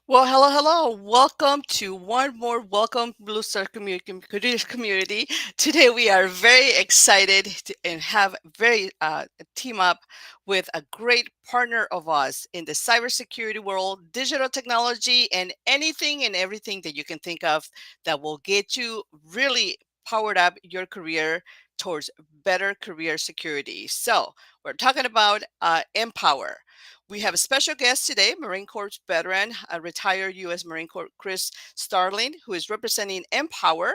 Well, hello, hello. Welcome to one more Welcome Blue Star community. Today we are very excited and have very team up with a great partner of us in the cybersecurity world, digital technology, and anything and everything that you can think of that will get you really powered up your career towards better career security. So we're talking about NPower. We have a special guest today, Marine Corps veteran, a retired U.S. Marine Corps, Chris Starling, who is representing NPower,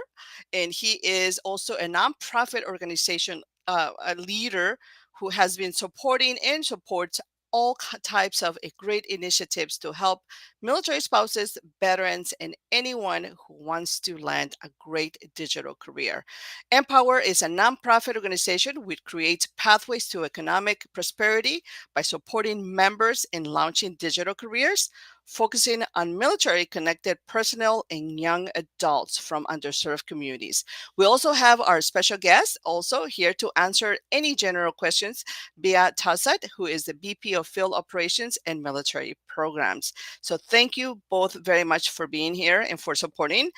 and he is also a nonprofit organization, a leader who has been supporting and supports all types of great initiatives to help military spouses, veterans, and anyone who wants to land a great digital career. NPower is a nonprofit organization which creates pathways to economic prosperity by supporting members in launching digital careers, focusing on military connected personnel and young adults from underserved communities. We also have our special guest also here to answer any general questions via Tassot, who is the VP of Field Operations and Military Programs. So thank you both very much for being here and for supporting.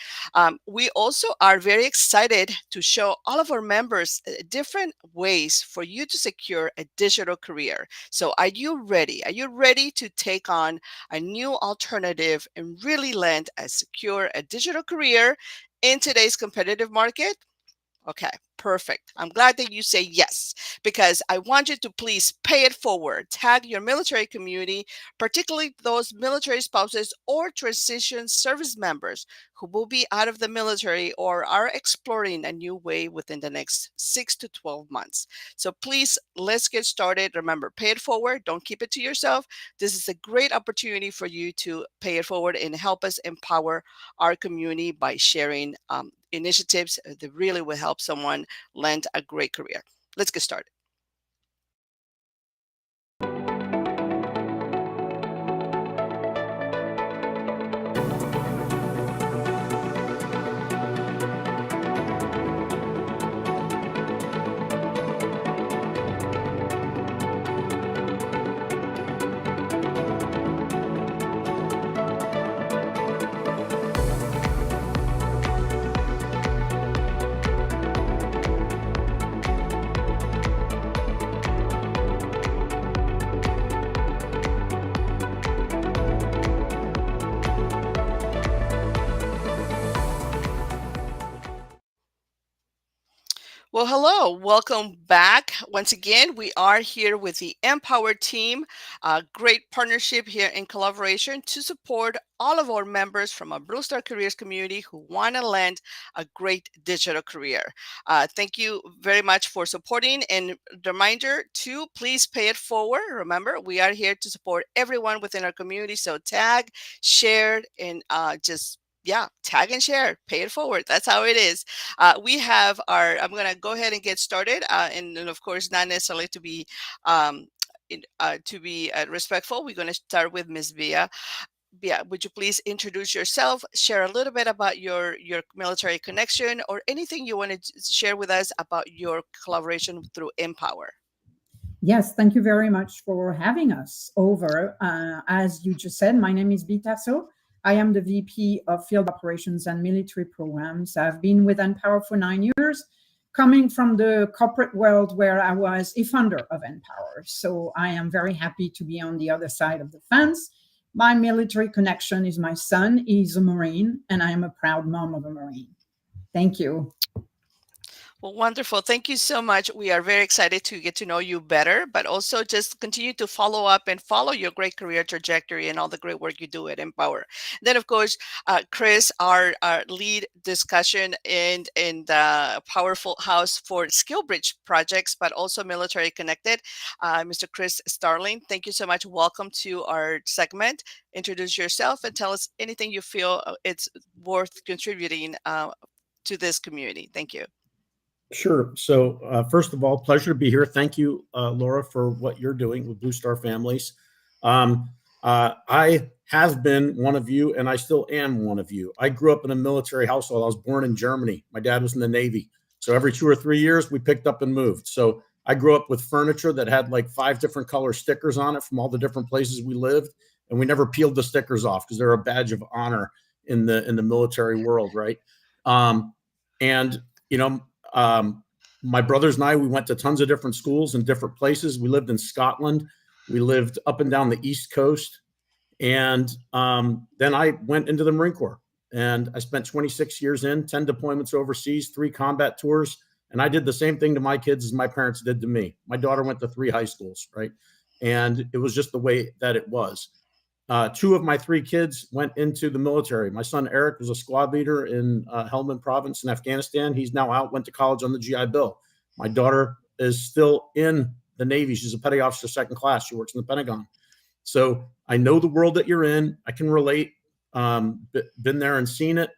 We also are very excited to show all of our members different ways for you to secure a digital career. So are you ready? Are you ready to take on a new alternative and really land a secure, a digital career in today's competitive market? Okay, Perfect. I'm glad that you say yes, because I want you to please pay it forward. Tag your military community, particularly those military spouses or transition service members who will be out of the military or are exploring a new way within the next 6 to 12 months. So please, let's get started. Remember, pay it forward. Don't keep it to yourself. This is a great opportunity for you to pay it forward and help us empower our community by sharing initiatives that really will help someone land a great career. Let's get started. Well, hello, welcome back. Once again, we are here with the NPower team, a great partnership here in collaboration to support all of our members from our Blue Star Careers community who want to land a great digital career. Thank you very much for supporting, and reminder to please pay it forward. Remember, we are here to support everyone within our community, so tag, share, and tag and share, pay it forward. That's how it is. We have I'm going to go ahead and get started. And of course, not necessarily to be respectful, we're going to start with Ms. Villa. Villa, would you please introduce yourself, share a little bit about your military connection, or anything you want to share with us about your collaboration through NPower? Yes, thank you very much for having us over. As you just said, my name is Tassot. I am the VP of Field Operations and Military Programs. I've been with NPower for 9 years, coming from the corporate world where I was a founder of NPower. So I am very happy to be on the other side of the fence. My military connection is my son. He's a Marine, and I am a proud mom of a Marine. Thank you. Well, wonderful. Thank you so much. We are very excited to get to know you better, but also just continue to follow up and follow your great career trajectory and all the great work you do at NPower. Then, of course, Chris, our lead discussion in the powerful house for SkillBridge projects, but also military connected. Mr. Chris Starling, thank you so much. Welcome to our segment. Introduce yourself and tell us anything you feel it's worth contributing to this community. Thank you. Sure. So first of all, pleasure to be here. Thank you, Laura, for what you're doing with Blue Star Families. I have been one of you, and I still am one of you. I grew up in a military household. I was born in Germany. My dad was in the Navy. So every 2 or 3 years, we picked up and moved. So I grew up with furniture that had like 5 different color stickers on it from all the different places we lived. And we never peeled the stickers off because they're a badge of honor in the military world, right? My brothers and I, we went to tons of different schools in different places. We lived in Scotland. We lived up and down the East Coast. And then I went into the Marine Corps. And I spent 26 years 10 deployments overseas, 3 combat tours. And I did the same thing to my kids as my parents did to me. My daughter went to 3 high schools, right? And it was just the way that it was. 2 of my 3 kids went into the military. My son, Eric, was a squad leader in Helmand province in Afghanistan. He's now out, went to college on the GI Bill. My daughter is still in the Navy. She's a petty officer, 2nd class. She works in the Pentagon. So I know the world that you're in. I can relate, been there and seen it.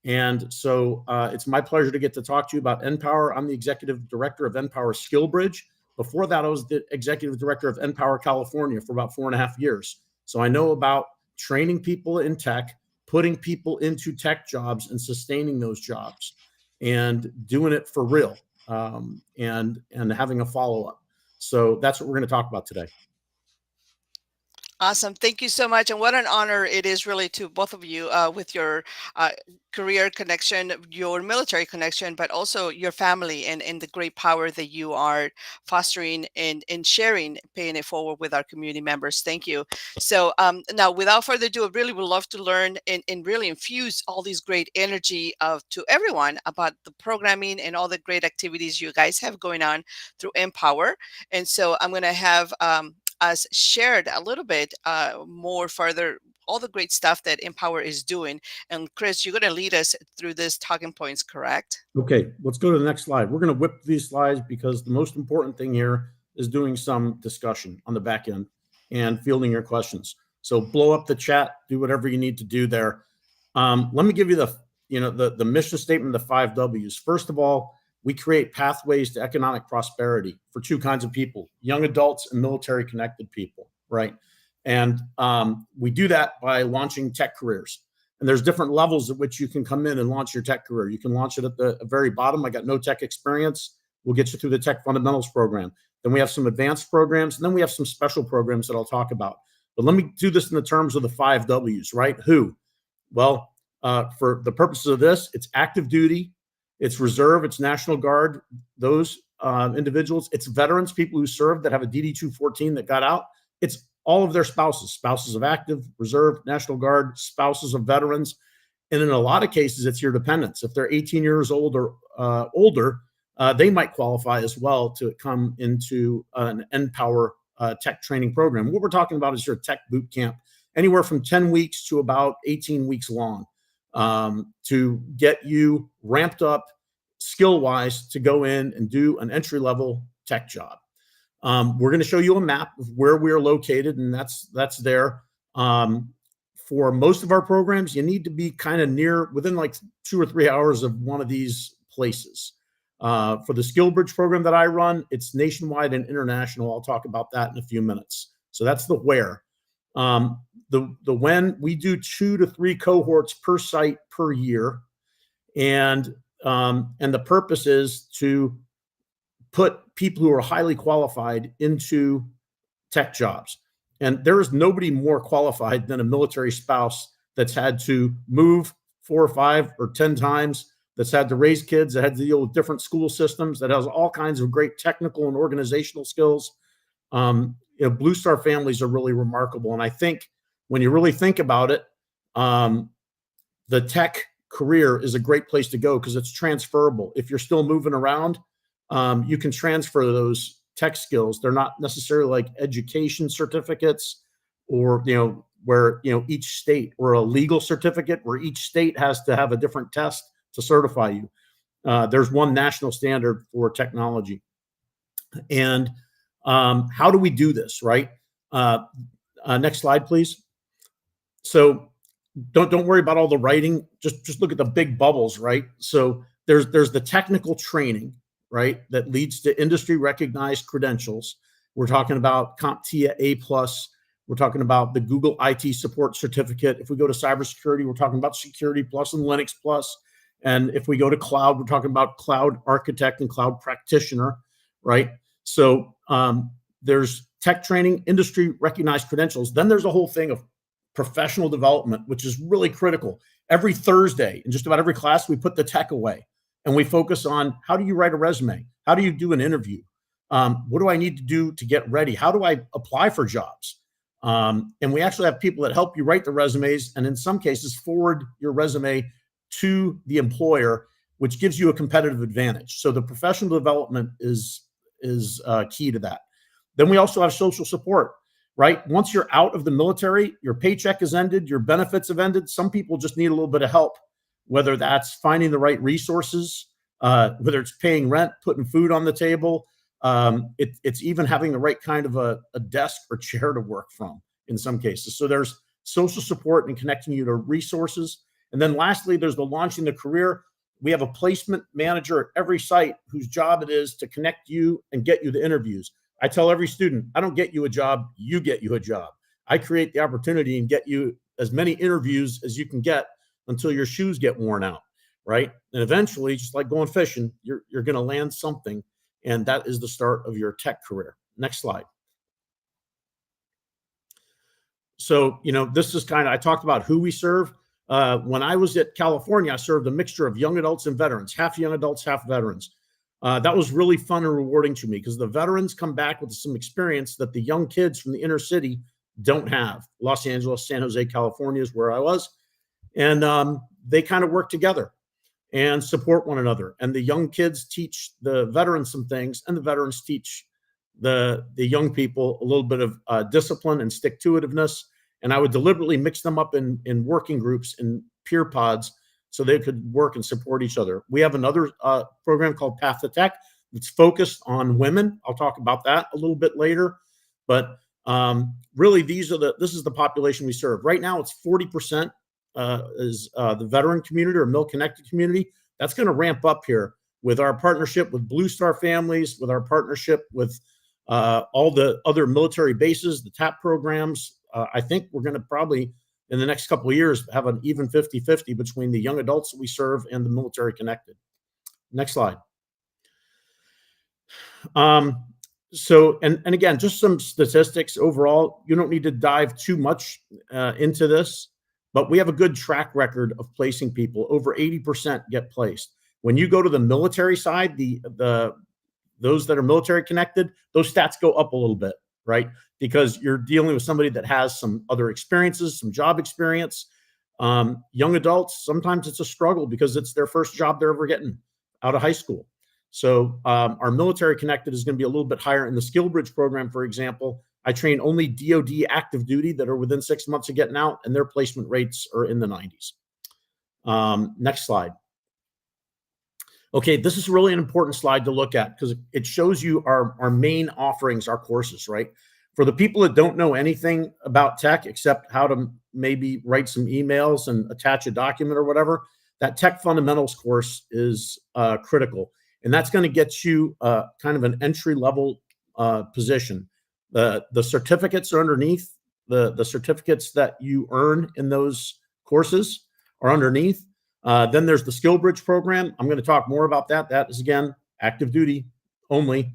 And so it's my pleasure to get to talk to you about NPower. I'm the executive director of NPower SkillBridge. Before that, I was the executive director of NPower California for about 4.5 years. So I know about training people in tech, putting people into tech jobs and sustaining those jobs and doing it for real, and having a follow-up. So that's what we're going to talk about today. Awesome. Thank you so much. And what an honor it is really to both of you with your career connection, your military connection, but also your family and the great power that you are fostering and sharing, paying it forward with our community members. Thank you. So now, without further ado, I really would love to learn and really infuse all these great energy to everyone about the programming and all the great activities you guys have going on through NPower. And so I'm going to have us shared a little bit more further all the great stuff that NPower is doing. And Chris, you're going to lead us through this talking points, correct? Okay, let's go to the next slide. We're going to whip these slides because the most important thing here is doing some discussion on the back end and fielding your questions. So blow up the chat, do whatever you need to do there. Let me give you the mission statement, the 5 W's. First of all, we create pathways to economic prosperity for two kinds of people: young adults and military connected people, right? And we do that by launching tech careers. And there's different levels at which you can come in and launch your tech career. You can launch it at the very bottom. I got no tech experience. We'll get you through the tech fundamentals program. Then we have some advanced programs. And then we have some special programs that I'll talk about. But let me do this in the terms of the 5 W's, right? Who? Well, for the purposes of this, it's active duty, it's reserve, it's National Guard, those individuals, it's veterans, people who served that have a DD-214 that got out. It's all of their spouses of active, reserve, National Guard, spouses of veterans. And in a lot of cases, it's your dependents. If they're 18 years old or older, they might qualify as well to come into an NPower tech training program. What we're talking about is your tech boot camp, anywhere from 10 weeks to about 18 weeks long, to get you ramped up skill-wise to go in and do an entry-level tech job. We're going to show you a map of where we're located, and that's there. For most of our programs, you need to be kind of within like 2 or 3 hours of one of these places. For the SkillBridge program that I run, it's nationwide and international. I'll talk about that in a few minutes. So that's the where. The when, we do 2 to 3 cohorts per site per year, and the purpose is to put people who are highly qualified into tech jobs. And there is nobody more qualified than a military spouse that's had to move 4 or 5 or 10 times, that's had to raise kids, that had to deal with different school systems, that has all kinds of great technical and organizational skills. Blue Star families are really remarkable. And I think when you really think about it, the tech career is a great place to go because it's transferable. If you're still moving around, you can transfer those tech skills. They're not necessarily like education certificates or, where, each state, or a legal certificate where each state has to have a different test to certify you. There's one national standard for technology. And how do we do this, right? Next slide, please. So don't worry about all the writing. Just look at the big bubbles, right? So there's the technical training, right, that leads to industry recognized credentials. We're talking about 𝐂𝐡𝐫𝐢𝐬 A+. We're talking about the Google IT support certificate. If we go to cybersecurity, we're talking about Security Plus and Linux Plus. And if we go to cloud, we're talking about cloud architect and cloud practitioner, right? So there's tech training, industry recognized credentials. Then there's a whole thing of professional development, which is really critical. Every Thursday, in just about every class, we put the tech away and we focus on how do you write a resume? How do you do an interview? What do I need to do to get ready? How do I apply for jobs? And we actually have people that help you write the resumes, and in some cases forward your resume to the employer, which gives you a competitive advantage. So the professional development is key to that. Then we also have social support, right? Once you're out of the military, your paycheck has ended, your benefits have ended. Some people just need a little bit of help, whether that's finding the right resources, whether it's paying rent, putting food on the table. It's even having the right kind of a desk or chair to work from in some cases. So there's social support and connecting you to resources. And then lastly, there's the launching the career. We have a placement manager at every site whose job it is to connect you and get you the interviews. I tell every student, I don't get you a job, you get you a job. I create the opportunity and get you as many interviews as you can get until your shoes get worn out, right? And eventually, just like going fishing, you're going to land something, and that is the start of your tech career. Next slide. So, this is kind of, I talked about who we serve. When I was at California, I served a mixture of young adults and veterans, half young adults, half veterans. That was really fun and rewarding to me because the veterans come back with some experience that the young kids from the inner city don't have. Los Angeles, San Jose, California is where I was. And they kind of work together and support one another. And the young kids teach the veterans some things, and the veterans teach the young people a little bit of discipline and stick-to-itiveness. And I would deliberately mix them up in working groups and peer pods so they could work and support each other. We have another program called Path to Tech that's focused on women. I'll talk about that a little bit later. But really, this is the population we serve. Right now, it's 40% is the veteran community or MIL-connected community. That's going to ramp up here with our partnership with Blue Star Families, with our partnership with all the other military bases, the TAP programs. I think we're going to probably, in the next couple of years, have an even 50-50 between the young adults that we serve and the military connected. Next slide. So, and again, just some statistics overall. You don't need to dive too much into this, but we have a good track record of placing people. Over 80% get placed. When you go to the military side, those that are military connected, those stats go up a little bit, right? Because you're dealing with somebody that has some other experiences, some job experience. Young adults, sometimes it's a struggle because it's their first job they're ever getting out of high school. So our military connected is going to be a little bit higher. In the SkillBridge program, for example, I train only DoD active duty that are within 6 months of getting out, and their placement rates are in the 90s. Next slide. Okay, this is really an important slide to look at because it shows you our main offerings, our courses, right? For the people that don't know anything about tech except how to maybe write some emails and attach a document or whatever, that Tech Fundamentals course is critical. And that's going to get you kind of an entry-level position. The certificates are underneath. The certificates that you earn in those courses are underneath. Then there's the SkillBridge program. I'm going to talk more about that. That is, again, active duty only.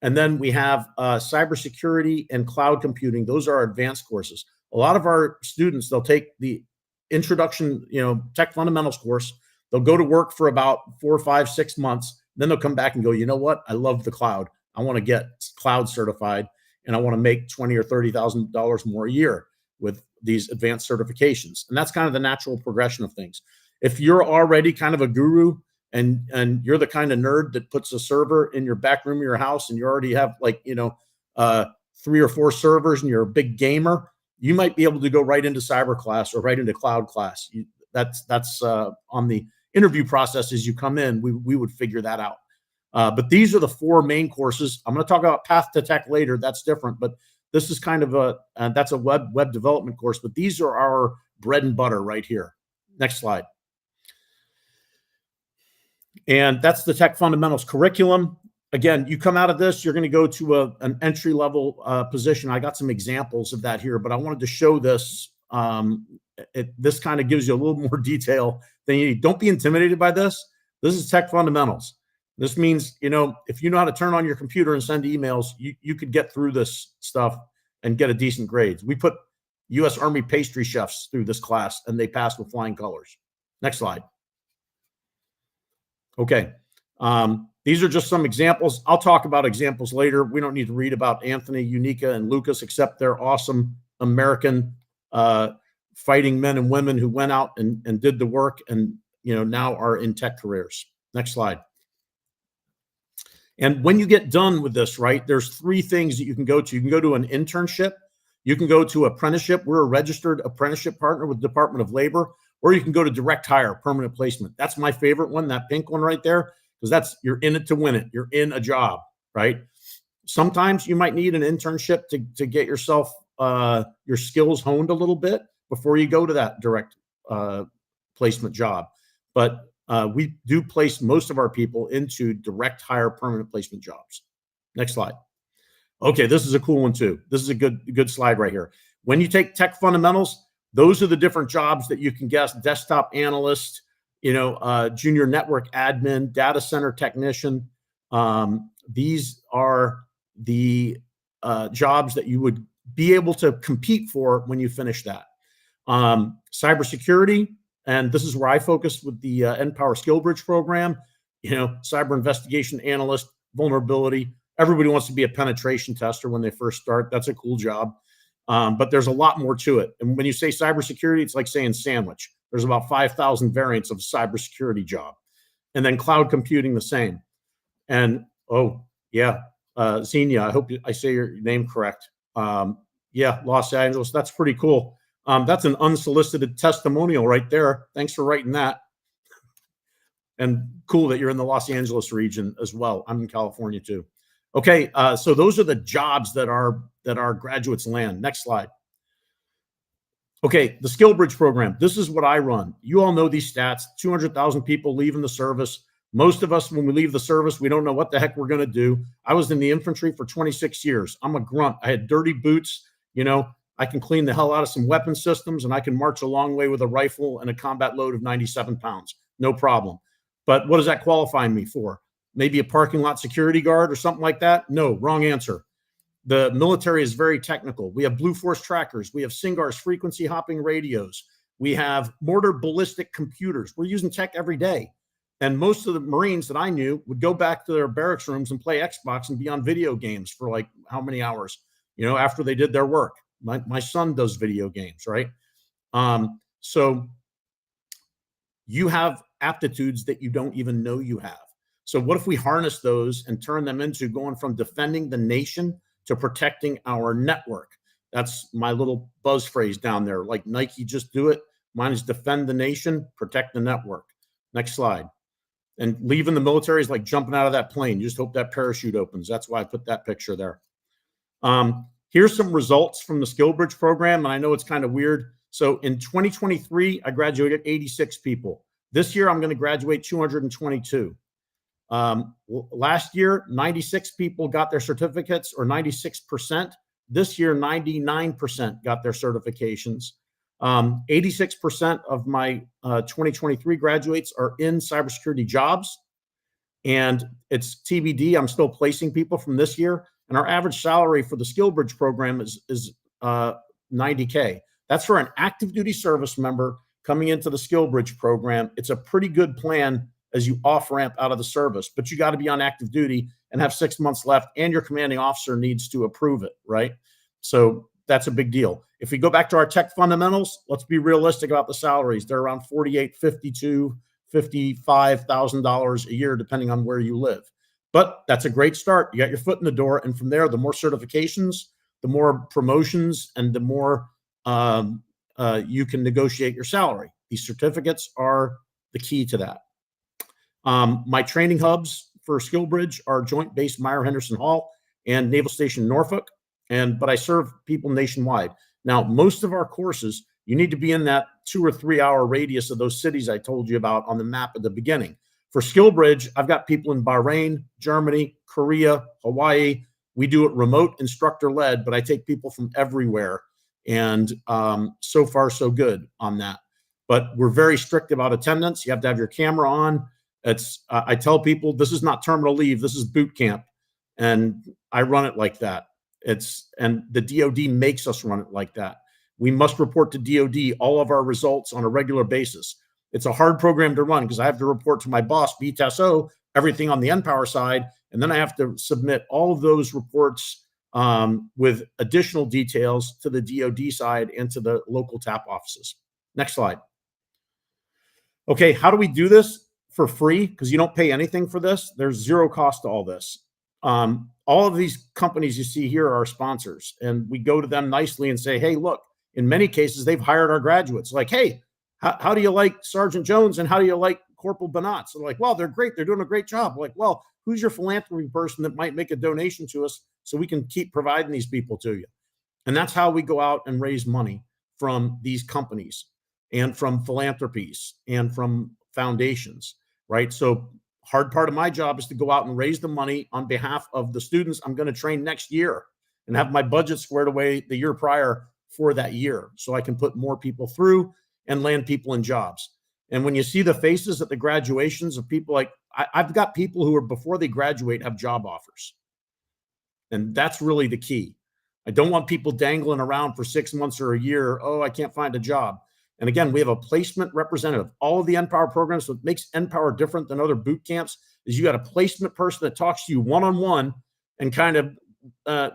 And then we have cybersecurity and cloud computing. Those are our advanced courses. A lot of our students, they'll take the introduction, Tech Fundamentals course. They'll go to work for about 4, 5, 6 months. Then they'll come back and go, you know what? I love the cloud. I want to get cloud certified, and I want to make $20,000 or $30,000 more a year with these advanced certifications. And that's kind of the natural progression of things. If you're already kind of a guru and you're the kind of nerd that puts a server in your back room of your house and you already have 3 or 4 servers and you're a big gamer, you might be able to go right into cyber class or right into cloud class. That's on the interview process as you come in, we would figure that out. But these are the 4 main courses. I'm going to talk about Path to Tech later. That's different, but this is kind of that's a web development course, but these are our bread and butter right here. Next slide. And that's the Tech Fundamentals curriculum. Again, you come out of this, you're going to go to an entry-level position. I got some examples of that here, but I wanted to show this. This kind of gives you a little more detail than you need. Don't be intimidated by this. This is Tech Fundamentals. This means, if you know how to turn on your computer and send emails, you could get through this stuff and get a decent grade. We put U.S. Army pastry chefs through this class, and they passed with flying colors. Next slide. Okay. These are just some examples. I'll talk about examples later. We don't need to read about Anthony, Unica, and Lucas, except they're awesome American fighting men and women who went out and did the work and, now are in tech careers. Next slide. And when you get done with this, right, there's 3 things that you can go to. You can go to an internship. You can go to apprenticeship. We're a registered apprenticeship partner with the Department of Labor. Or you can go to direct hire, permanent placement. That's my favorite one, that pink one right there, because you're in it to win it. You're in a job, right? Sometimes you might need an internship to get yourself, your skills honed a little bit before you go to that direct placement job. But we do place most of our people into direct hire, permanent placement jobs. Next slide. Okay, this is a cool one too. This is a good slide right here. When you take Tech Fundamentals, those are the different jobs that you can guess: desktop analyst, junior network admin, data center technician. These are the jobs that you would be able to compete for when you finish that. Cybersecurity, and this is where I focus with the NPower SkillBridge program. Cyber investigation analyst, vulnerability. Everybody wants to be a penetration tester when they first start. That's a cool job. But there's a lot more to it. And when you say cybersecurity, it's like saying sandwich. There's about 5,000 variants of cybersecurity job. And then cloud computing, the same. And, Xenia, I hope I say your name correct. Los Angeles, that's pretty cool. That's an unsolicited testimonial right there. Thanks for writing that. And cool that you're in the Los Angeles region as well. I'm in California too. Okay, so those are the jobs that our graduates land. Next slide. Okay, the SkillBridge program. This is what I run. You all know these stats. 200,000 people leaving the service. Most of us, when we leave the service, we don't know what the heck we're going to do. I was in the infantry for 26 years. I'm a grunt. I had dirty boots. I can clean the hell out of some weapon systems, and I can march a long way with a rifle and a combat load of 97 pounds. No problem. But what does that qualify me for? Maybe a parking lot security guard or something like that? No, wrong answer. The military is very technical. We have Blue Force trackers. We have SINGARS frequency hopping radios. We have mortar ballistic computers. We're using tech every day. And most of the Marines that I knew would go back to their barracks rooms and play Xbox and be on video games for like how many hours, after they did their work. My son does video games, right? So you have aptitudes that you don't even know you have. So what if we harness those and turn them into going from defending the nation to protecting our network? That's my little buzz phrase down there. Like Nike, just do it. Mine is defend the nation, protect the network. Next slide. And leaving the military is like jumping out of that plane. You just hope that parachute opens. That's why I put that picture there. Here's some results from the SkillBridge program. And I know it's kind of weird. So in 2023, I graduated 86 people. This year, I'm going to graduate 222. Last year, 96 people got their certificates, or 96%. This year, 99% got their certifications. 86% of my 2023 graduates are in cybersecurity jobs. And it's TBD. I'm still placing people from this year. And our average salary for the SkillBridge program is $90K. That's for an active duty service member coming into the SkillBridge program. It's a pretty good plan as you off ramp out of the service, but you got to be on active duty and have 6 months left, and your commanding officer needs to approve it, right? So that's a big deal. If we go back to our tech fundamentals, let's be realistic about the salaries. They're around $48,000, $52,000, $55,000 a year, depending on where you live. But that's a great start. You got your foot in the door, and from there, the more certifications, the more promotions, and the more you can negotiate your salary. These certificates are the key to that. My training hubs for SkillBridge are Joint Base Meyer Henderson Hall and Naval Station Norfolk, but I serve people nationwide. Now, most of our courses, you need to be in that 2 or 3 hour radius of those cities I told you about on the map at the beginning. For SkillBridge, I've got people in Bahrain, Germany, Korea, Hawaii. We do it remote, instructor-led, but I take people from everywhere. And so far, so good on that. But we're very strict about attendance. You have to have your camera on. I tell people, this is not terminal leave. This is boot camp. And I run it like that. And the DOD makes us run it like that. We must report to DOD all of our results on a regular basis. It's a hard program to run because I have to report to my boss, Tassot, everything on the NPower side. And then I have to submit all of those reports with additional details to the DOD side and to the local TAP offices. Next slide. Okay, how do we do this? For free, because you don't pay anything for this. There's zero cost to all this. All of these companies you see here are our sponsors, and we go to them nicely and say, hey, look, in many cases, they've hired our graduates. Like, hey, how do you like Sergeant Jones and how do you like Corporal Banat? So they're like, well, they're great. They're doing a great job. Like, well, who's your philanthropy person that might make a donation to us so we can keep providing these people to you? And that's how we go out and raise money from these companies and from philanthropies and from foundations. Right. So hard part of my job is to go out and raise the money on behalf of the students I'm going to train next year and have my budget squared away the year prior for that year so I can put more people through and land people in jobs. And when you see the faces at the graduations of people like I've got people who are before they graduate have job offers. And that's really the key. I don't want people dangling around for 6 months or a year. Oh, I can't find a job. And again, we have a placement representative. All of the NPower programs, what makes NPower different than other boot camps is you got a placement person that talks to you one-on-one and kind of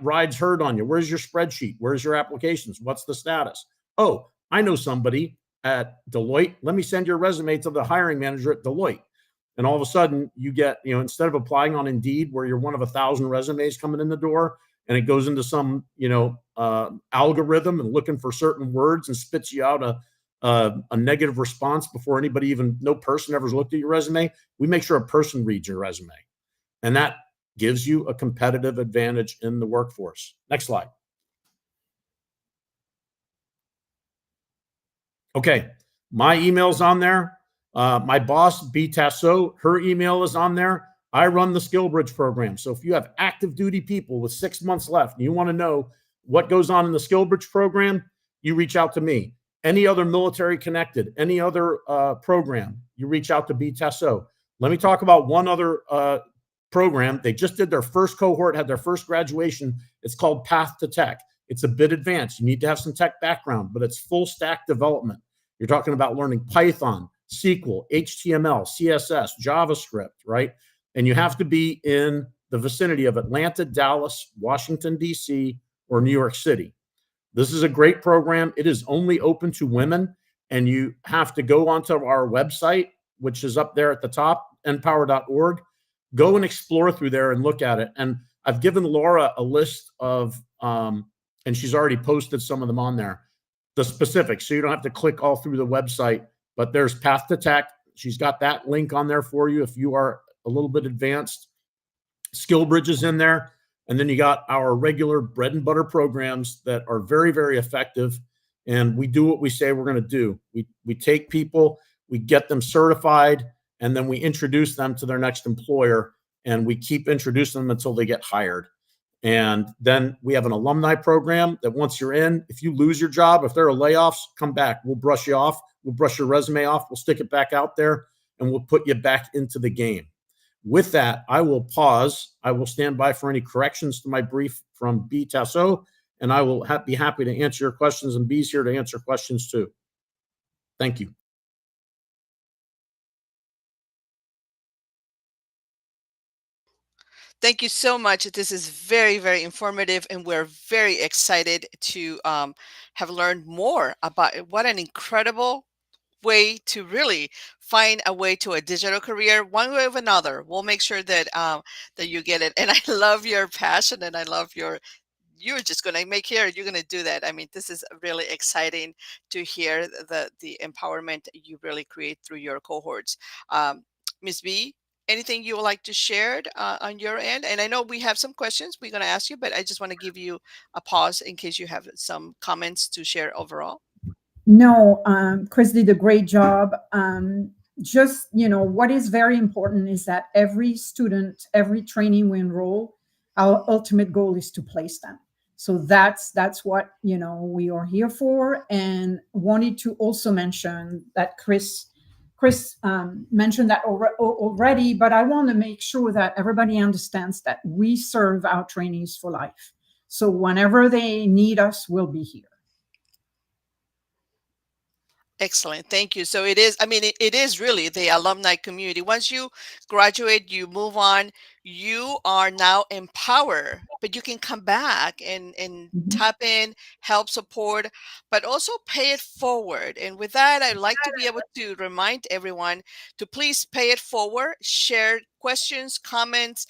rides herd on you. Where's your spreadsheet? Where's your applications? What's the status? Oh, I know somebody at Deloitte. Let me send your resume to the hiring manager at Deloitte. And all of a sudden you get, instead of applying on Indeed where you're one of 1,000 resumes coming in the door and it goes into some, algorithm and looking for certain words and spits you out a negative response before no person ever's looked at your resume. We make sure a person reads your resume, and that gives you a competitive advantage in the workforce. Next slide. Okay, my email's on there. My boss, Tassot, her email is on there. I run the SkillBridge program. So if you have active duty people with 6 months left and you want to know what goes on in the SkillBridge program, you reach out to me. Any other military connected, any other program, you reach out to Tassot. Let me talk about one other program. They just did their first cohort, had their first graduation. It's called Path to Tech. It's a bit advanced. You need to have some tech background, but it's full stack development. You're talking about learning Python, SQL, HTML, CSS, JavaScript, right? And you have to be in the vicinity of Atlanta, Dallas, Washington, D.C., or New York City. This is a great program. It is only open to women, and you have to go onto our website, which is up there at the top, npower.org. Go and explore through there and look at it. And I've given Laura a list of, and she's already posted some of them on there, the specifics. So you don't have to click all through the website, but there's Path to Tech. She's got that link on there for you if you are a little bit advanced. SkillBridge is in there. And then you got our regular bread and butter programs that are very, very effective. And we do what we say we're going to do. We take people, we get them certified, and then we introduce them to their next employer, and we keep introducing them until they get hired. And then we have an alumni program that once you're in, if you lose your job, if there are layoffs, come back. We'll brush you off. We'll brush your resume off. We'll stick it back out there, and we'll put you back into the game. With that, I will pause. I will stand by for any corrections to my brief from Tassot, and I will be happy to answer your questions, and B's here to answer questions too. Thank you. Thank you so much. This is very, very informative, and we're very excited to have learned more about what an incredible way to really find a way to a digital career, one way or another. We'll make sure that that you get it. And I love your passion, and I love you're just going to make here, you're going to do that. I mean, this is really exciting to hear the empowerment you really create through your cohorts. Ms. B, anything you would like to share on your end? And I know we have some questions we're going to ask you, but I just want to give you a pause in case you have some comments to share overall. No, Chris did a great job. Just, what is very important is that every student, every trainee we enroll, our ultimate goal is to place them. So that's what, we are here for. And wanted to also mention that Chris mentioned that already, but I want to make sure that everybody understands that we serve our trainees for life. So whenever they need us, we'll be here. Excellent. Thank you. So it is, I mean, it is really the alumni community. Once you graduate, you move on, you are now empowered, but you can come back and tap in, help support, but also pay it forward. And with that, I'd like to be able to remind everyone to please pay it forward, share questions, comments,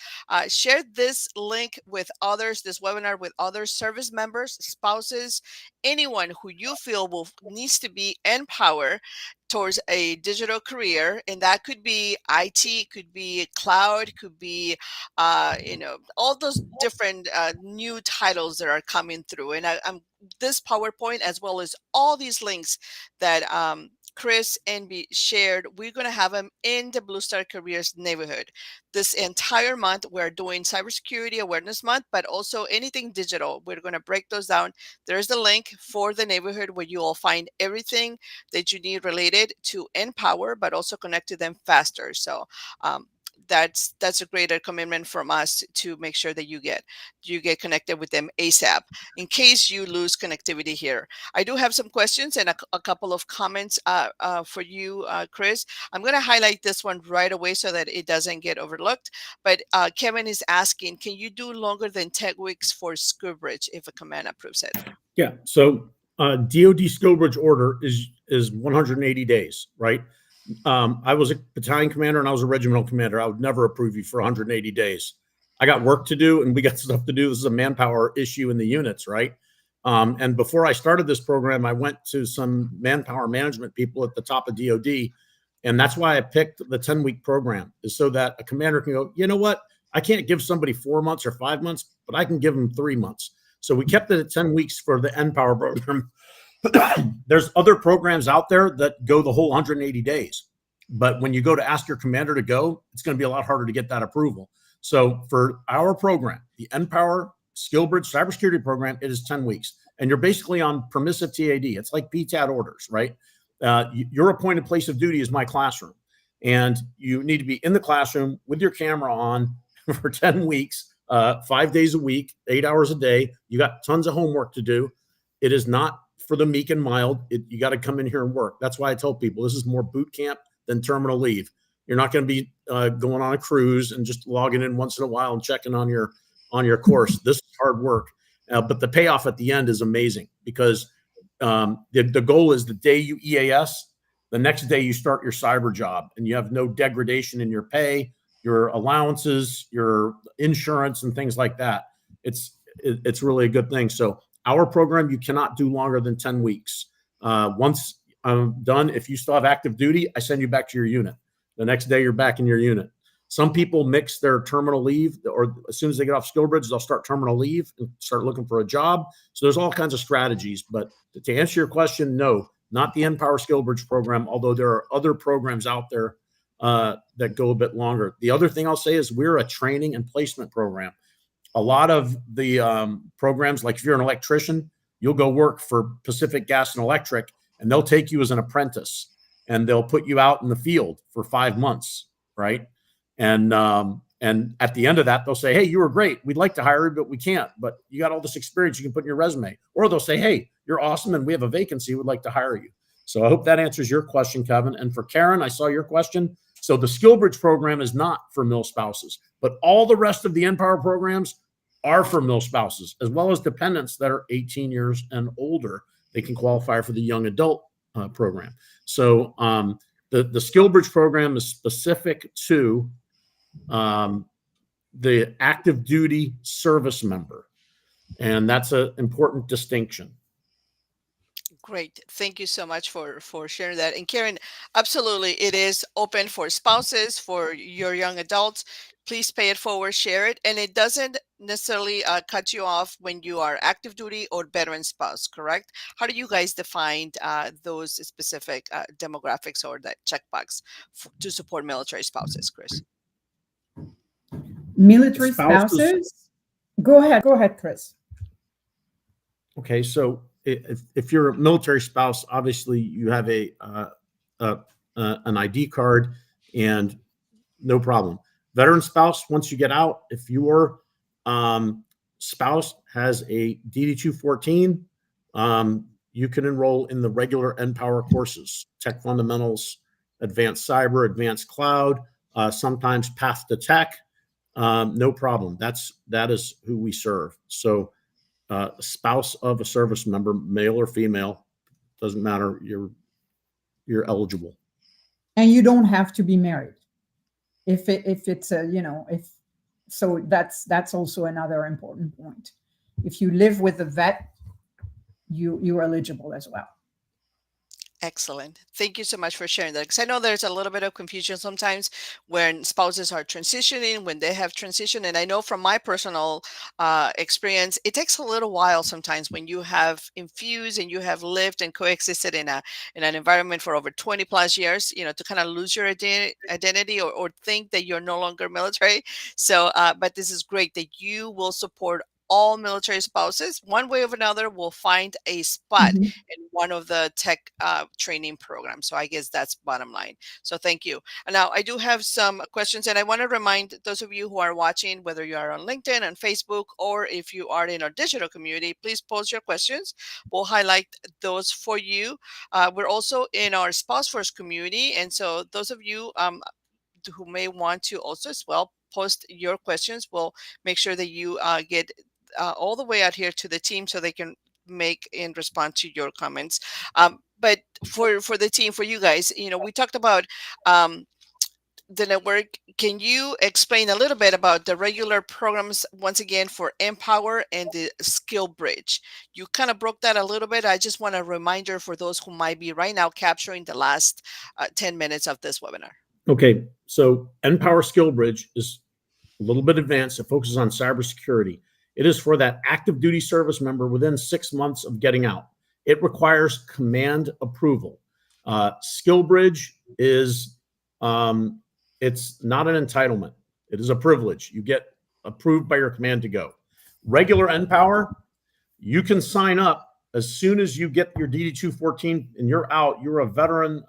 share this link with others, this webinar with other service members, spouses, anyone who you feel needs to be empowered towards a digital career. And that could be IT, could be cloud, could be all those different new titles that are coming through. And I'm this PowerPoint, as well as all these links that Chris and B shared, we're going to have them in the Blue Star Careers neighborhood. This entire month, we're doing Cybersecurity Awareness Month, but also anything digital. We're going to break those down. There's the link for the neighborhood where you will find everything that you need related to NPower, but also connect to them faster. So that's a greater commitment from us to make sure that you get connected with them ASAP in case you lose connectivity here. I do have some questions and a couple of comments for you, Chris. I'm going to highlight this one right away so that it doesn't get overlooked. But Kevin is asking, can you do longer than 10 weeks for SkillBridge if a command approves it? Yeah. So DoD SkillBridge order is 180 days, right? I was a battalion commander and I was a regimental commander. I would never approve you for 180 days. I got work to do and we got stuff to do. This is a manpower issue in the units, right? And before I started this program, I went to some manpower management people at the top of DoD. And that's why I picked the 10-week program, is so that a commander can go, you know what? I can't give somebody 4 months or 5 months, but I can give them 3 months. So we kept it at 10 weeks for the NPower program. There's other programs out there that go the whole 180 days. But when you go to ask your commander to go, it's going to be a lot harder to get that approval. So for our program, the NPower SkillBridge cybersecurity program, it is 10 weeks. And you're basically on permissive TAD. It's like PTAD orders, right? Your appointed place of duty is my classroom. And you need to be in the classroom with your camera on for 10 weeks, 5 days a week, 8 hours a day. You got tons of homework to do. It is not for the meek and mild. You got to come in here and work. That's why I tell people this is more boot camp than terminal leave. You're not going to be going on a cruise and just logging in once in a while and checking on your course. This is hard work, but the payoff at the end is amazing because the goal is the day you EAS, the next day you start your cyber job and you have no degradation in your pay, your allowances, your insurance, and things like that. It's really a good thing. So our program, you cannot do longer than 10 weeks. Once I'm done, if you still have active duty, I send you back to your unit. The next day you're back in your unit. Some people mix their terminal leave, or as soon as they get off SkillBridge, they'll start terminal leave and start looking for a job. So there's all kinds of strategies. But to answer your question, no, not the NPower SkillBridge program, although there are other programs out there that go a bit longer. The other thing I'll say is we're a training and placement program. A lot of the programs, like if you're an electrician, you'll go work for Pacific Gas and Electric, and they'll take you as an apprentice, and they'll put you out in the field for 5 months, right? And at the end of that, they'll say, hey, you were great. We'd like to hire you, but we can't. But you got all this experience you can put in your resume. Or they'll say, hey, you're awesome, and we have a vacancy. We'd like to hire you. So I hope that answers your question, Kevin. And for Karen, I saw your question. So the SkillBridge program is not for mil spouses, but all the rest of the NPower programs are for mil spouses, as well as dependents that are 18 years and older. They can qualify for the young adult program. So the SkillBridge program is specific to the active duty service member. And that's an important distinction. Great. Thank you so much for sharing that. And Karen, absolutely, it is open for spouses, for your young adults. Please pay it forward, share it. And it doesn't necessarily cut you off when you are active duty or veteran spouse, correct? How do you guys define those specific demographics or that checkbox to support military spouses, Chris? Military spouses? Go ahead, Chris. Okay, so if you're a military spouse, obviously you have an ID card and no problem. Veteran spouse, once you get out, if your spouse has a DD-214, you can enroll in the regular NPower courses, Tech Fundamentals, Advanced Cyber, Advanced Cloud, sometimes Path to Tech. No problem. That is who we serve. So spouse of a service member, male or female, doesn't matter. You're eligible. And you don't have to be married. If it's a, so that's also another important point. If you live with a vet, you're eligible as well. Excellent. Thank you so much for sharing that. Because I know there's a little bit of confusion sometimes when spouses are transitioning, when they have transitioned. And I know from my personal experience, it takes a little while sometimes when you have infused and you have lived and coexisted in an environment for over 20 plus years, to kind of lose your identity or think that you're no longer military. So, but this is great that you will support all military spouses, one way or another, will find a spot Mhm. in one of the tech training programs. So I guess that's bottom line. So thank you. And now I do have some questions, and I want to remind those of you who are watching, whether you are on LinkedIn and Facebook, or if you are in our digital community, please post your questions. We'll highlight those for you. We're also in our spouse first community, and so those of you who may want to also as well post your questions, we'll make sure that you get all the way out here to the team so they can make and respond to your comments. But for the team, for you guys, we talked about the network. Can you explain a little bit about the regular programs once again for NPower and the SkillBridge? You kind of broke that a little bit. I just want a reminder for those who might be right now capturing the last 10 minutes of this webinar. Okay, so NPower SkillBridge is a little bit advanced. It focuses on cybersecurity. It is for that active duty service member within 6 months of getting out. It requires command approval. SkillBridge is it's not an entitlement. It is a privilege. You get approved by your command to go. Regular NPower, you can sign up as soon as you get your DD-214 and you're out. You're a veteran.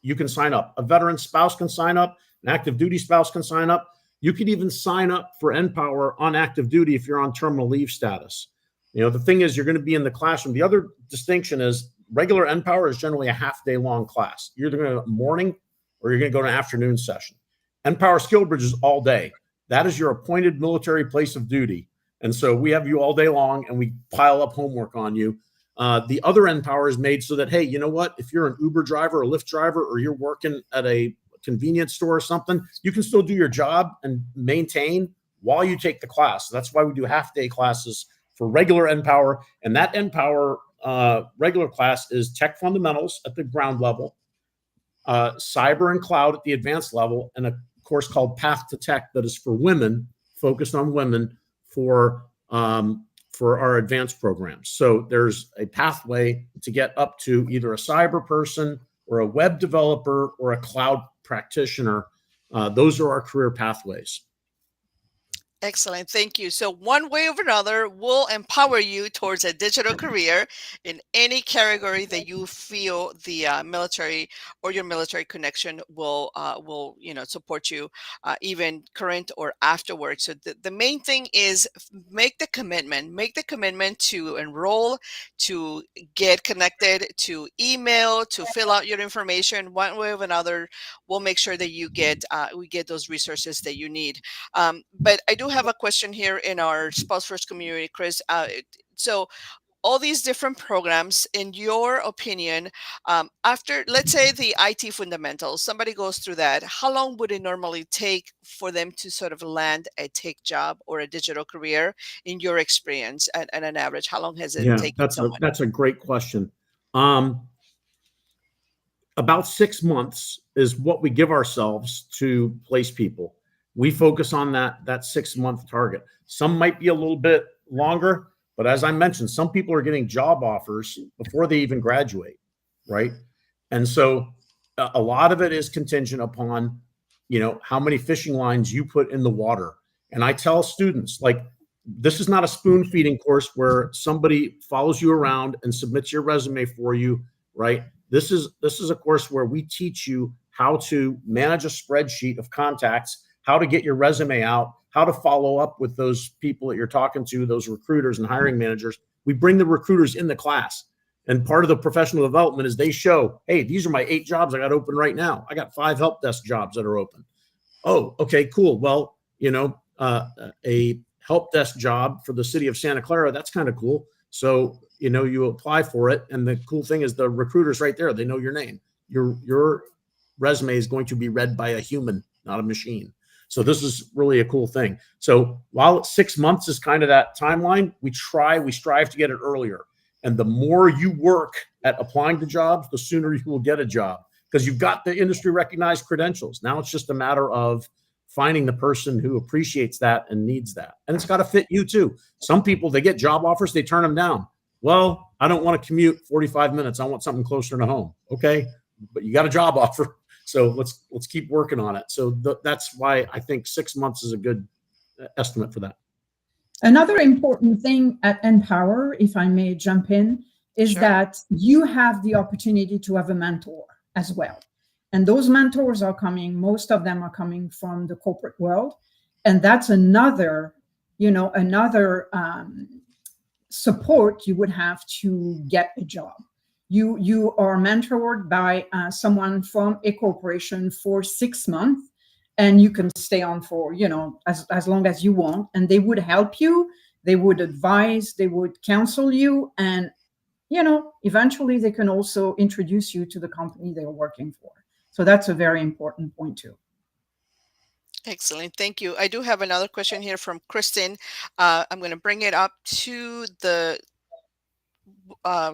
You can sign up. A veteran spouse can sign up. An active duty spouse can sign up. You can even sign up for NPower on active duty if you're on terminal leave status. The thing is, you're going to be in the classroom. The other distinction is regular NPower is generally a half-day long class. You're either going to morning or you're going to go to an afternoon session. NPower SkillBridge is all day. That is your appointed military place of duty. And so we have you all day long, and we pile up homework on you. The other NPower is made so that, hey, you know what? If you're an Uber driver or Lyft driver, or you're working at a convenience store or something, you can still do your job and maintain while you take the class. So that's why we do half-day classes for regular NPower. And that NPower regular class is tech fundamentals at the ground level, cyber and cloud at the advanced level, and a course called Path to Tech that is for women, focused on women for our advanced programs. So there's a pathway to get up to either a cyber person or a web developer or a cloud practitioner. Those are our career pathways. Excellent. Thank you. So one way or another will empower you towards a digital career in any category that you feel the military or your military connection will support you, even current or afterwards. So the main thing is make the commitment to enroll, to get connected, to email, to fill out your information. One way or another, we'll make sure that you get we get those resources that you need. But I do have a question here in our spouse first community, Chris. So all these different programs, in your opinion, after, let's say, the IT fundamentals, somebody goes through that, how long would it normally take for them to sort of land a tech job or a digital career in your experience at an average? How long has it taken someone? That's a great question. About 6 months is what we give ourselves to place people. We focus on that 6 month target. Some might be a little bit longer, but as I mentioned, some people are getting job offers before they even graduate, right? And so a lot of it is contingent upon, how many fishing lines you put in the water. And I tell students, like, this is not a spoon feeding course where somebody follows you around and submits your resume for you, right? This is a course where we teach you how to manage a spreadsheet of contacts, how to get your resume out, how to follow up with those people that you're talking to, those recruiters and hiring managers. We bring the recruiters in the class. And part of the professional development is they show, hey, these are my 8 jobs I got open right now. I got 5 help desk jobs that are open. Oh, okay, cool. Well, a help desk job for the city of Santa Clara, that's kind of cool. So, you apply for it. And the cool thing is the recruiter's right there. They know your name. Your resume is going to be read by a human, not a machine. So this is really a cool thing. So while 6 months is kind of that timeline, we strive to get it earlier. And the more you work at applying to jobs, the sooner you will get a job, because you've got the industry recognized credentials. Now it's just a matter of finding the person who appreciates that and needs that. And it's got to fit you too. Some people, they get job offers, they turn them down. Well, I don't want to commute 45 minutes. I want something closer to home. Okay, but you got a job offer. So let's keep working on it. So that's why I think 6 months is a good estimate for that. Another important thing at NPower, if I may jump in, is Sure. that you have the opportunity to have a mentor as well. And those mentors are coming, most of them are coming from the corporate world. And that's another, support you would have to get a job. You are mentored by someone from a corporation for 6 months, and you can stay on for as long as you want, and they would help you, they would advise, they would counsel you, and eventually they can also introduce you to the company they're working for. So that's a very important point too. Excellent. Thank you. I do have another question here from Kristen. I'm going to bring it up to the uh,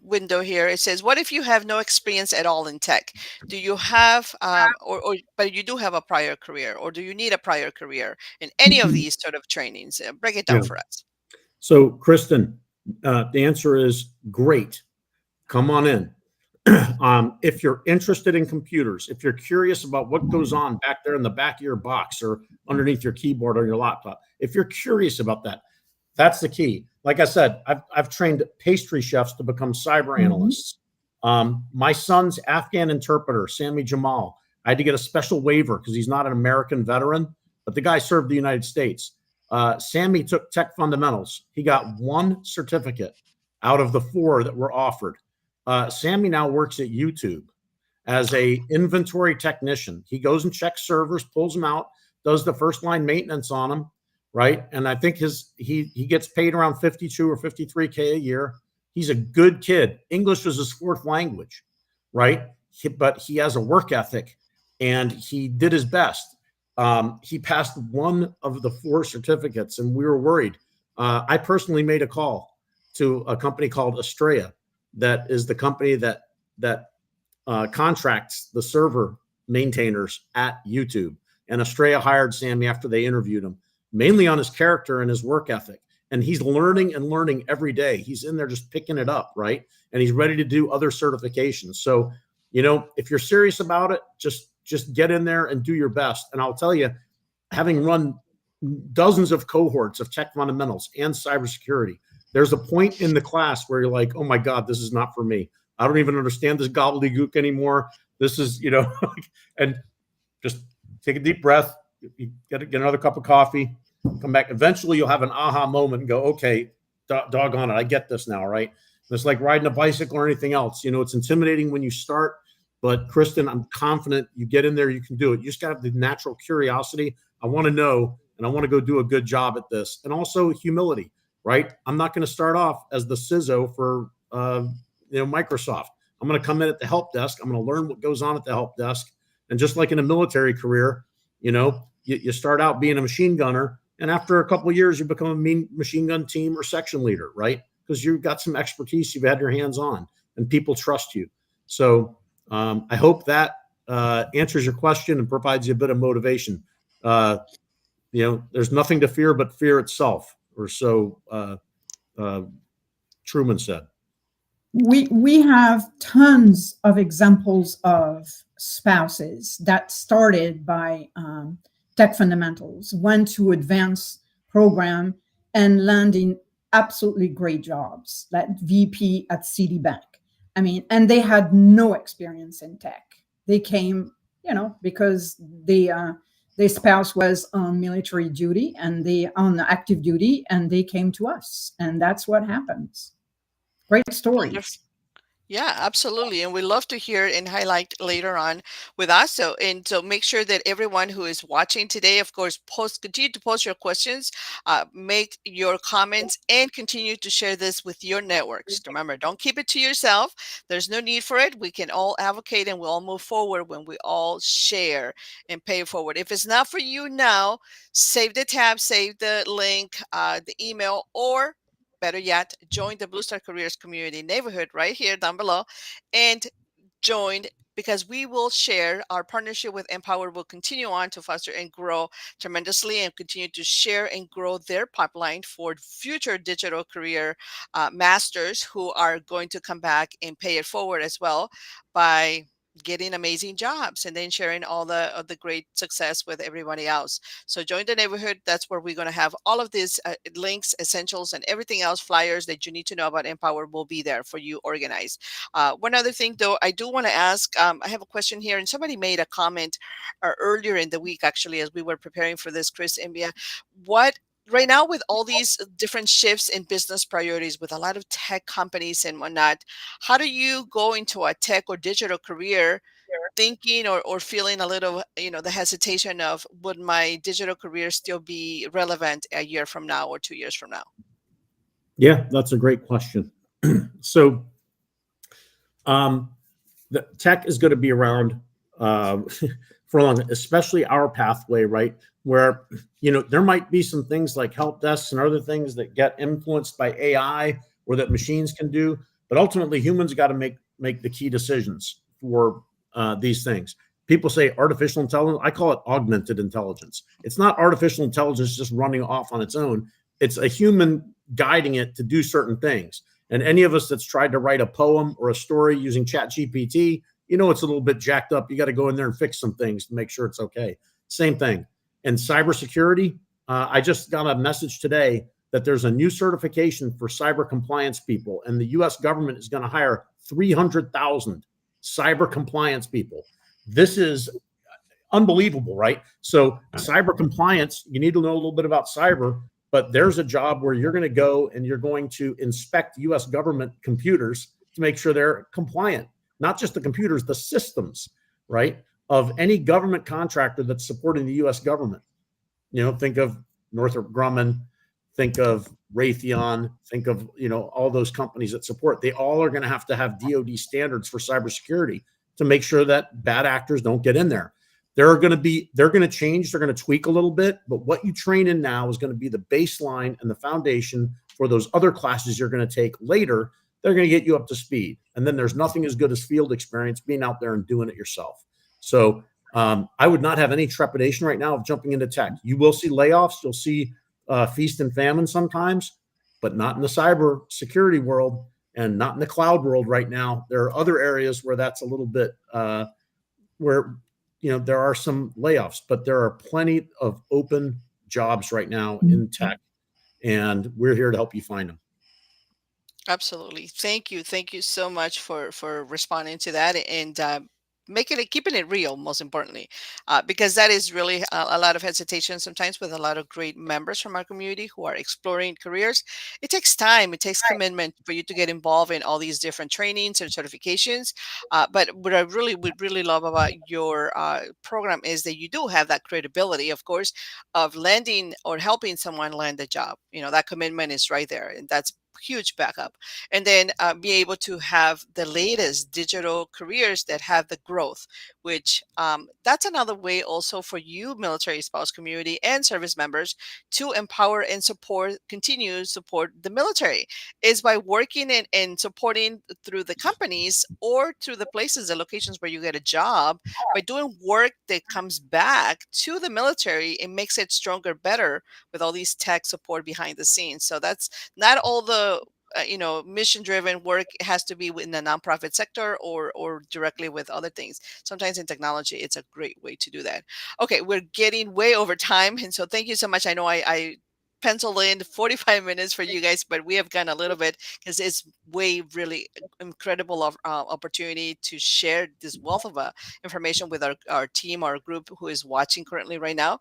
window here. It says, what if you have no experience at all in tech? Do you have, but you do have a prior career, or do you need a prior career in any of these sort of trainings? Break it down Yeah. for us. So, Kristen, the answer is great. Come on in. If you're interested in computers, if you're curious about what goes on back there in the back of your box or underneath your keyboard or your laptop, if you're curious about that, that's the key. Like I said, I've trained pastry chefs to become cyber analysts. My son's Afghan interpreter, Sami Jamal, I had to get a special waiver because he's not an American veteran, but the guy served the United States. Sammy took tech fundamentals. He got one certificate out of the 4 that were offered. Sammy now works at YouTube as a inventory technician. He goes and checks servers, pulls them out, does the first line maintenance on them, right? And I think he gets paid around 52 or 53K a year. He's a good kid. English is his 4th language, right? But he has a work ethic, and he did his best. He passed one of the 4 certificates, and we were worried. I personally made a call to a company called Estrella, that is the company that contracts the server maintainers at YouTube. And Estrella hired Sammy after they interviewed him, mainly on his character and his work ethic. And he's learning and learning every day. He's in there just picking it up, right? And he's ready to do other certifications. So, if you're serious about it, just get in there and do your best. And I'll tell you, having run dozens of cohorts of tech fundamentals and cybersecurity, there's a point in the class where you're like, oh my God, this is not for me. I don't even understand this gobbledygook anymore. This is, and just take a deep breath, you get another cup of coffee, come back. Eventually you'll have an aha moment and go, okay, doggone it, I get this now, right? And it's like riding a bicycle or anything else. It's intimidating when you start, but Kristen, I'm confident you get in there, you can do it. You just got to have the natural curiosity. I want to know, and I want to go do a good job at this. And also humility, right? I'm not going to start off as the CISO for Microsoft. I'm going to come in at the help desk. I'm going to learn what goes on at the help desk. And just like in a military career, you start out being a machine gunner, and after a couple of years, you become a machine gun team or section leader, right? Because you've got some expertise you've had your hands on, and people trust you. So I hope that answers your question and provides you a bit of motivation. There's nothing to fear but fear itself, or so Truman said. We have tons of examples of spouses that started by tech fundamentals, went to advanced program, and landing absolutely great jobs, like VP at Citibank. And they had no experience in tech. They came, because their spouse was on military duty and they on active duty, and they came to us, and that's what happens. Great stories. Wonderful. Yeah, absolutely. And we love to hear and highlight later on with us. So make sure that everyone who is watching today, of course, continue to post your questions, make your comments, and continue to share this with your networks. Remember, don't keep it to yourself. There's no need for it. We can all advocate and we all move forward when we all share and pay it forward. If it's not for you now, save the tab, save the link, the email, or better yet, join the Blue Star Careers community neighborhood right here down below, and join, because we will share. Our partnership with NPower will continue on to foster and grow tremendously, and continue to share and grow their pipeline for future digital career masters who are going to come back and pay it forward as well by getting amazing jobs and then sharing all the great success with everybody else. So join the neighborhood. That's where we're going to have all of these links, essentials, and everything else, flyers that you need to know about NPower will be there for you organized. One other thing, though, I do want to ask, I have a question here, and somebody made a comment earlier in the week, actually, as we were preparing for this, Chris Imbia. What right now, with all these different shifts in business priorities, with a lot of tech companies and whatnot, how do you go into a tech or digital career thinking or feeling a little, the hesitation of, would my digital career still be relevant a year from now or 2 years from now? Yeah, that's a great question. So, the tech is going to be around for long, especially our pathway, right? Where, there might be some things like help desks and other things that get influenced by AI or that machines can do, but ultimately humans got to make the key decisions for these things. People say artificial intelligence. I call it augmented intelligence. It's not artificial intelligence just running off on its own. It's a human guiding it to do certain things. And any of us that's tried to write a poem or a story using ChatGPT, it's a little bit jacked up. You got to go in there and fix some things to make sure it's okay. Same thing. And cybersecurity, I just got a message today that there's a new certification for cyber compliance people, and the U.S. government is going to hire 300,000 cyber compliance people. This is unbelievable, right? So cyber compliance, you need to know a little bit about cyber, but there's a job where you're going to go and you're going to inspect U.S. government computers to make sure they're compliant. Not just the computers, the systems, right, of any government contractor that's supporting the U.S. government. Think of Northrop Grumman, think of Raytheon, think of, all those companies that support. They all are going to have DoD standards for cybersecurity to make sure that bad actors don't get in there. They're going to change, they're going to tweak a little bit, but what you train in now is going to be the baseline and the foundation for those other classes you're going to take later. They're going to get you up to speed. And then there's nothing as good as field experience, being out there and doing it yourself. So I would not have any trepidation right now of jumping into tech. You will see layoffs. You'll see feast and famine sometimes, but not in the cyber security world and not in the cloud world right now. There are other areas where that's a little bit where, there are some layoffs, but there are plenty of open jobs right now in tech, and we're here to help you find them. Absolutely. Thank you. Thank you so much for responding to that and keeping it real, most importantly, because that is really a lot of hesitation sometimes with a lot of great members from our community who are exploring careers. It takes time, it takes commitment for you to get involved in all these different trainings and certifications. But what I would really love about your program is that you do have that credibility, of course, of landing or helping someone land a job. That commitment is right there, and that's huge backup. And then be able to have the latest digital careers that have the growth, which that's another way also for you, military spouse community and service members, to empower and continue to support the military, is by working and supporting through the companies or through the places, the locations where you get a job, by doing work that comes back to the military. It makes it stronger, better, with all these tech support behind the scenes. So that's not all the mission-driven work has to be in the nonprofit sector or directly with other things. Sometimes in technology, it's a great way to do that. Okay, we're getting way over time, and so thank you so much. I know I penciled in 45 minutes for you guys, but we have gone a little bit because it's really incredible opportunity to share this wealth of information with our team, our group who is watching currently right now.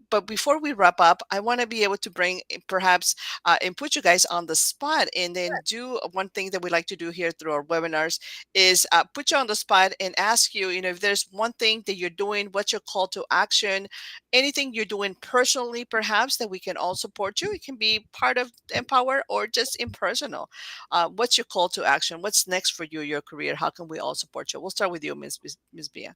But before we wrap up, I want to be able to bring perhaps and put you guys on the spot, and then do one thing that we like to do here through our webinars is put you on the spot and ask you, if there's one thing that you're doing, what's your call to action, anything you're doing personally, perhaps, that we can all support you. It can be part of NPower or just impersonal. What's your call to action? What's next for you, your career? How can we all support you? We'll start with you, Ms. Bia.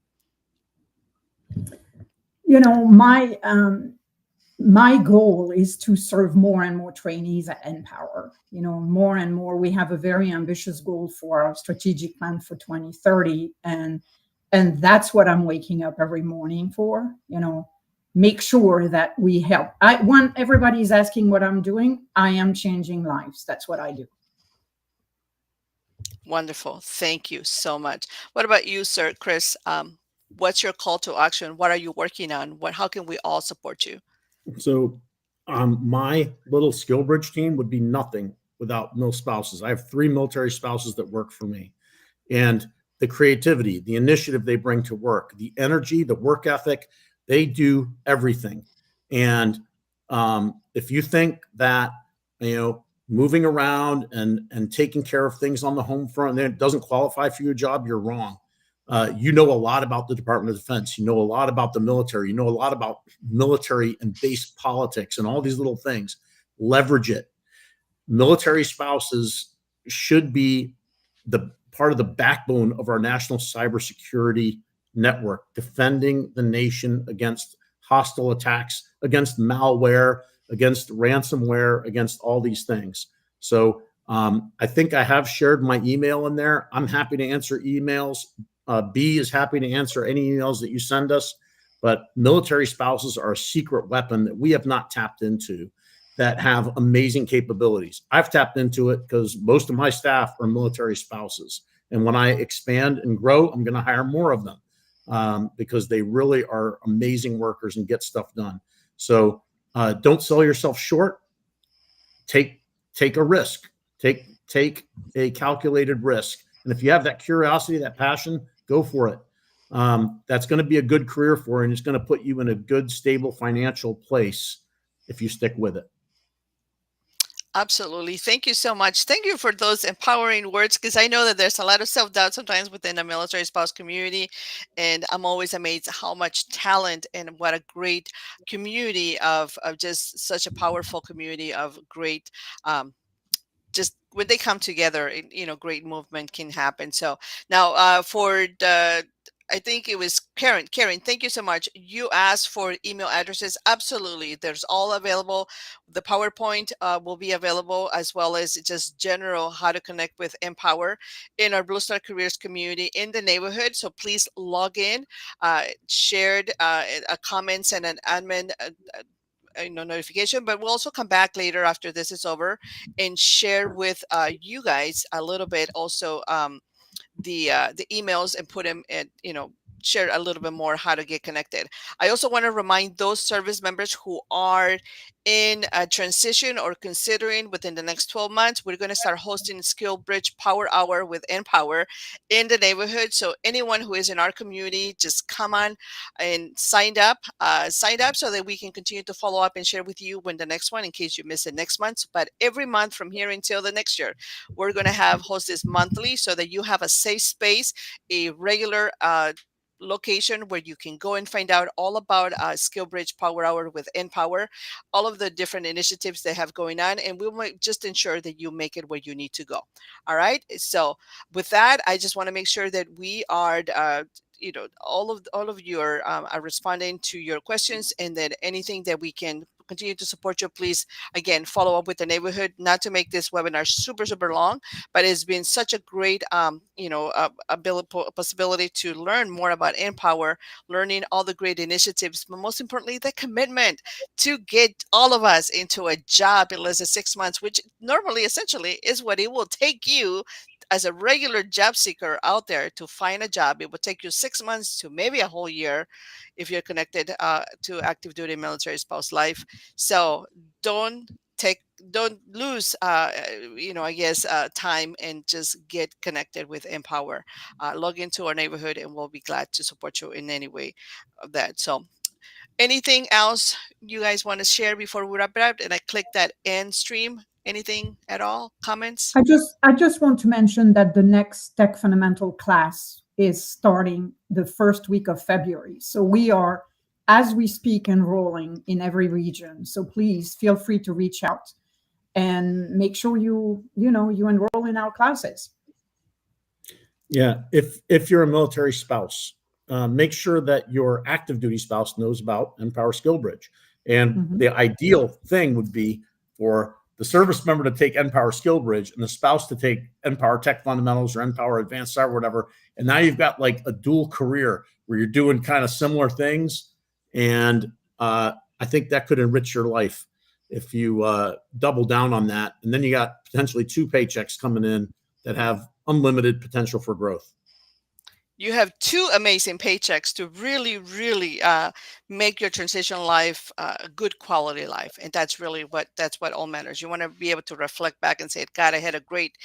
My goal is to serve more and more trainees at NPower. More and more. We have a very ambitious goal for our strategic plan for 2030, and that's what I'm waking up every morning for. Make sure that we help. When everybody's asking what I'm doing, I am changing lives. That's what I do. Wonderful. Thank you so much. What about you, sir, Chris? What's your call to action? What are you working on? How can we all support you? So, my little SkillBridge team would be nothing without no spouses. I have 3 military spouses that work for me, and the creativity, the initiative they bring to work, the energy, the work ethic, they do everything. And if you think that, moving around and taking care of things on the home front, and it doesn't qualify for your job, you're wrong. You know a lot about the Department of Defense. You know a lot about the military. You know a lot about military and base politics and all these little things. Leverage it. Military spouses should be the part of the backbone of our national cybersecurity network, defending the nation against hostile attacks, against malware, against ransomware, against all these things. So I think I have shared my email in there. I'm happy to answer emails. B is happy to answer any emails that you send us. But military spouses are a secret weapon that we have not tapped into that have amazing capabilities. I've tapped into it because most of my staff are military spouses. And when I expand and grow, I'm going to hire more of them because they really are amazing workers and get stuff done. So don't sell yourself short. Take a risk. Take a calculated risk. And if you have that curiosity, that passion, go for it. That's going to be a good career for you, and it's going to put you in a good, stable financial place if you stick with it. Absolutely. Thank you so much. Thank you for those empowering words, because I know that there's a lot of self-doubt sometimes within the military spouse community. And I'm always amazed how much talent and what a great community of just such a powerful community of great just when they come together, great movement can happen. So now for the I think it was Karen. Karen, thank you so much. You asked for email addresses. Absolutely. There's all available. The PowerPoint will be available, as well as just general how to connect with NPower in our Blue Star Careers community in the neighborhood. So please log in, shared comments and an admin notification, but we'll also come back later after this is over and share with you guys a little bit also the emails and put them in, share a little bit more how to get connected. I also want to remind those service members who are in a transition or considering within the next 12 months, we're going to start hosting SkillBridge Power Hour with NPower in the neighborhood. So anyone who is in our community, just come on and sign up so that we can continue to follow up and share with you when the next one, in case you miss it next month. But every month from here until the next year, we're going to host this monthly so that you have a safe space, a regular location where you can go and find out all about SkillBridge Power Hour with NPower, all of the different initiatives they have going on, and we will just ensure that you make it where you need to go. All right. So with that, I just want to make sure that we are all of you are responding to your questions, and that anything that we can continue to support you, please again follow up with the neighborhood. Not to make this webinar super long, but it's been such a great possibility to learn more about NPower, learning all the great initiatives, but most importantly the commitment to get all of us into a job in less than 6 months, which normally essentially is what it will take you as a regular job seeker out there to find a job. It would take you 6 months to maybe a whole year if you're connected to active duty military spouse life. So don't lose time, and just get connected with NPower. Log into our neighborhood, and we'll be glad to support you in any way of that. So anything else you guys want to share before we wrap it up? And I click that end stream. Anything at all? Comments? I just want to mention that the next Tech Fundamental class is starting the first week of February. So we are, as we speak, enrolling in every region. So please feel free to reach out and make sure you enroll in our classes. Yeah, if you're a military spouse, make sure that your active duty spouse knows about NPower SkillBridge. And the ideal thing would be for the service member to take NPower SkillBridge and the spouse to take NPower Tech Fundamentals or NPower Advanced Cyber, whatever. And now you've got like a dual career where you're doing kind of similar things. And I think that could enrich your life if you double down on that. And then you got potentially 2 paychecks coming in that have unlimited potential for growth. You have two amazing paychecks to really, really make your transition life a good quality life, and that's what all matters. You want to be able to reflect back and say, "God, I had a great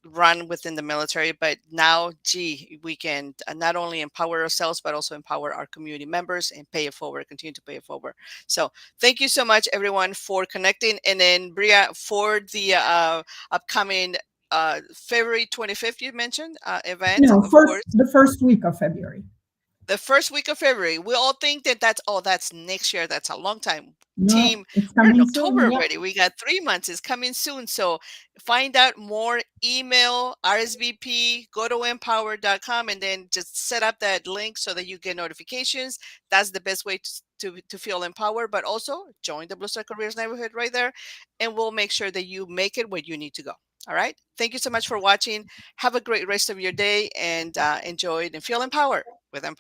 run within the military, but now, gee, we can not only empower ourselves but also empower our community members and pay it forward, continue to pay it forward." So, thank you so much, everyone, for connecting. And then, Bria, for the upcoming February 25th, you mentioned event, No, of first course. the first week of February. The first week of February. We all think that that's next year. That's a long time. No, Team, it's we're in coming October soon. Yeah. already. We got 3 months. It's coming soon. So find out more, email, RSVP, go to 𝐿empower.com, and then just set up that link so that you get notifications. That's the best way to feel empowered, but also join the Blue Star Careers neighborhood right there, and we'll make sure that you make it where you need to go. All right. Thank you so much for watching. Have a great rest of your day, and enjoy it and feel empowered with Empower.